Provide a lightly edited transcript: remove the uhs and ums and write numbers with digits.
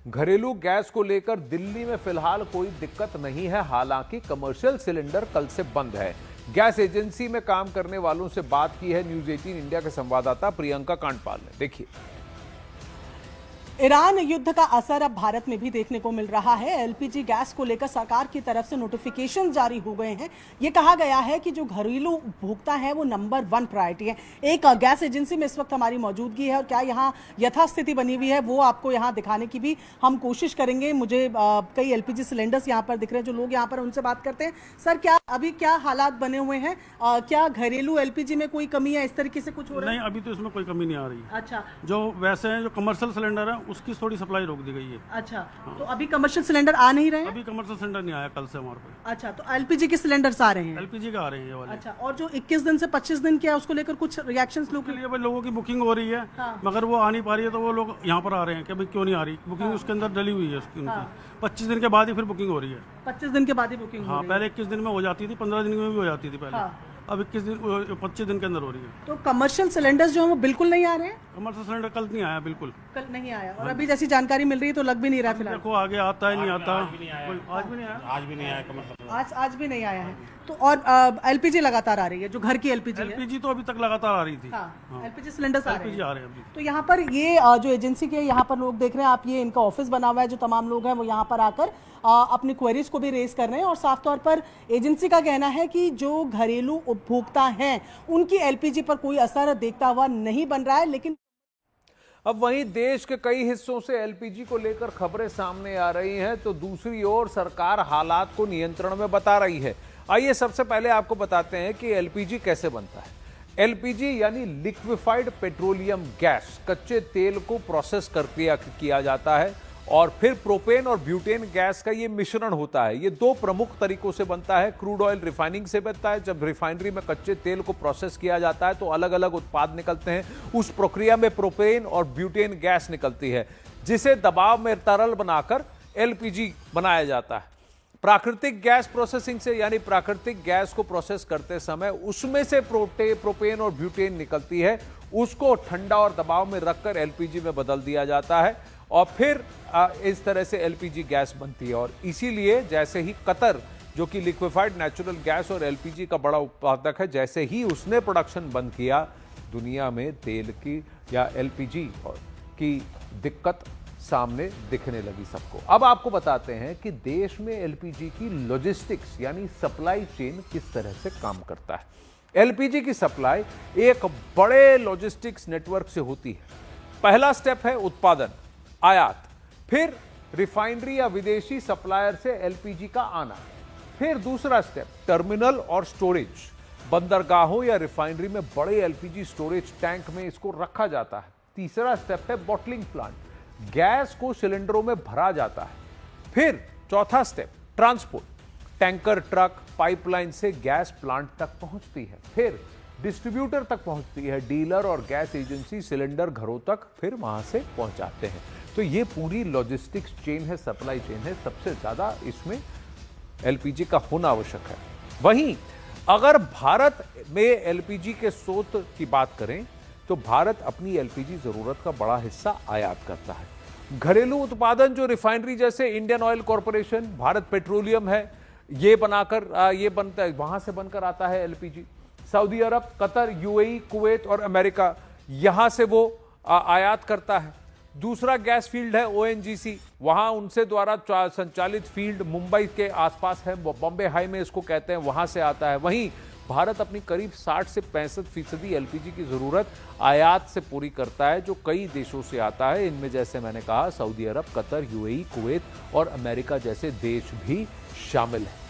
घरेलू गैस को लेकर दिल्ली में फिलहाल कोई दिक्कत नहीं है। हालांकि कमर्शियल सिलेंडर कल से बंद है। गैस एजेंसी में काम करने वालों से बात की है न्यूज 18 इंडिया के संवाददाता प्रियंका कांडपाल ने। देखिए, ईरान युद्ध का असर अब भारत में भी देखने को मिल रहा है। एलपीजी गैस को लेकर सरकार की तरफ से नोटिफिकेशन जारी हो गए हैं। ये कहा गया है कि जो घरेलू उपभोक्ता है वो नंबर 1 प्रायोरिटी है। एक गैस एजेंसी में इस वक्त हमारी मौजूदगी है और क्या यहाँ यथास्थिति बनी हुई है वो आपको यहाँ दिखाने की भी हम कोशिश करेंगे। मुझे कई एलपीजी सिलेंडर्स यहाँ पर दिख रहे हैं। जो लोग यहाँ पर उनसे बात करते हैं। सर, क्या अभी क्या हालात बने हुए हैं? क्या घरेलू एलपीजी में कोई कमी है? इस तरीके से कुछ हो रहा है? नहीं, अभी तो इसमें कोई कमी नहीं आ रही। अच्छा, जो वैसे हैं, जो कमर्शियल सिलेंडर है उसकी थोड़ी सप्लाई रोक दी गई है। अच्छा, तो अभी कमर्शियल सिलेंडर आ नहीं रहे हैं? अभी कमर्शियल सिलेंडर नहीं आया कल से हमारे पे। अच्छा, तो एलपीजी के सिलेंडर्स आ रहे हैं? एलपीजी का आ रहे हैं ये वाले। अच्छा, और जो 21 दिन से 25 दिन के है उसको लेकर कुछ रिएक्शंस लोग के लिए भाई लोगों की बुकिंग हो रही है। हाँ। मगर वो आ नहीं पा रही है तो वो लोग यहाँ पर आ रहे हैं कि भाई क्यों नहीं आ रही बुकिंग। उसके अंदर डली हुई है उसकी। 25 दिन के बाद ही फिर बुकिंग हो रही है। 25 दिन के बाद ही बुकिंग? हाँ, पहले 21 दिन में हो जाती थी, 15 दिन में भी हो जाती थी पहले। अब 25 दिन के अंदर हो रही है। तो कमर्शियल सिलेंडर्स जो है वो बिल्कुल नहीं आ रहे हैं? कमर्शियल सिलेंडर कल नहीं आया, बिल्कुल कल नहीं आया। और अभी जैसी जानकारी मिल रही है तो लग भी नहीं रहा फिलहाल। देखो आगे आता है नहीं आता। आज भी नहीं आया कमर्शियल। आज भी नहीं आया है। तो और एलपीजी लगातार आ रही है, जो घर की एलपीजी है? एलपीजी तो अभी तक लगातार आ रही थी। एलपीजी सिलेंडर्स आ रहे हैं अभी। तो यहाँ पर ये जो एजेंसी के यहाँ पर लोग देख रहे हैं आप, ये इनका ऑफिस बना हुआ है। जो तमाम लोग हैं वो यहाँ पर आकर अपनी क्वेरीज को भी रेज कर रहे हैं। और साफ तौर पर एजेंसी का कहना है कि जो घरेलू उपभोक्ता हैं उनकी एलपीजी पर कोई असर देखता हुआ नहीं बन रहा है। लेकिन अब वहीं देश के कई हिस्सों से एलपीजी को लेकर खबरें सामने आ रही हैं, तो दूसरी ओर सरकार हालात को नियंत्रण में बता रही है। आइए सबसे पहले आपको बताते हैं कि एलपीजी कैसे बनता है। एलपीजी यानी लिक्विफाइड पेट्रोलियम गैस, कच्चे तेल को प्रोसेस कर किया जाता है और फिर प्रोपेन और ब्यूटेन गैस का ये मिश्रण होता है। ये दो प्रमुख तरीकों से बनता है। क्रूड ऑयल रिफाइनिंग से बनता है। जब रिफाइनरी में कच्चे तेल को प्रोसेस किया जाता है तो अलग अलग उत्पाद निकलते हैं। उस प्रक्रिया में प्रोपेन और ब्यूटेन गैस निकलती है, जिसे दबाव में तरल बनाकर एलपीजी बनाया जाता है। प्राकृतिक गैस प्रोसेसिंग से, यानी प्राकृतिक गैस को प्रोसेस करते समय उसमें से प्रोपेन और ब्यूटेन निकलती है। उसको ठंडा और दबाव में रखकर एलपीजी में बदल दिया जाता है और फिर इस तरह से एलपीजी गैस बनती है। और इसीलिए जैसे ही कतर, जो कि लिक्विफाइड नेचुरल गैस और एलपीजी का बड़ा उत्पादक है, जैसे ही उसने प्रोडक्शन बंद किया, दुनिया में तेल की या एलपीजी की दिक्कत सामने दिखने लगी सबको। अब आपको बताते हैं कि देश में एलपीजी की लॉजिस्टिक्स यानी सप्लाई चेन किस तरह से काम करता है। एलपीजी की सप्लाई एक बड़े लॉजिस्टिक्स नेटवर्क से होती है। पहला स्टेप है उत्पादन, आयात, फिर रिफाइनरी या विदेशी सप्लायर से एलपीजी का आना, फिर दूसरा स्टेप टर्मिनल और स्टोरेज। बंदरगाहों या रिफाइनरी में बड़े एलपीजी स्टोरेज टैंक में इसको रखा जाता है। तीसरा स्टेप है बॉटलिंग प्लांट, गैस को सिलेंडरों में भरा जाता है। फिर चौथा step transport, tanker, truck, pipeline से गैस प्लांट तक पहुंचती है, फिर डिस्ट्रीब्यूटर तक पहुंचती है, डीलर और गैस एजेंसी सिलेंडर घरों तक फिर वहां से पहुंचाते हैं। तो ये पूरी लॉजिस्टिक्स चेन है, सप्लाई चेन है। सबसे ज्यादा इसमें एलपीजी का होना आवश्यक है। वहीं अगर भारत में एलपीजी के स्रोत की बात करें तो भारत अपनी एलपीजी जरूरत का बड़ा हिस्सा आयात करता है। घरेलू उत्पादन जो रिफाइनरी जैसे Indian oil corporation, Bharat petroleum है, ये बनता है, वहां से बनकर आता है एलपीजी। सऊदी अरब, कतर, यूएई, कुवैत और अमेरिका, यहां से वो आयात करता है। दूसरा गैस फील्ड है ओएनजीसी, वहां उनसे द्वारा संचालित फील्ड मुंबई के आसपास है, बॉम्बे हाई में इसको कहते हैं, वहां से आता है। वहीं भारत अपनी करीब 60 से 65% एलपीजी की जरूरत आयात से पूरी करता है, जो कई देशों से आता है। इनमें जैसे मैंने कहा सऊदी अरब, कतर, यूएई, कुवैत और अमेरिका जैसे देश भी शामिल हैं।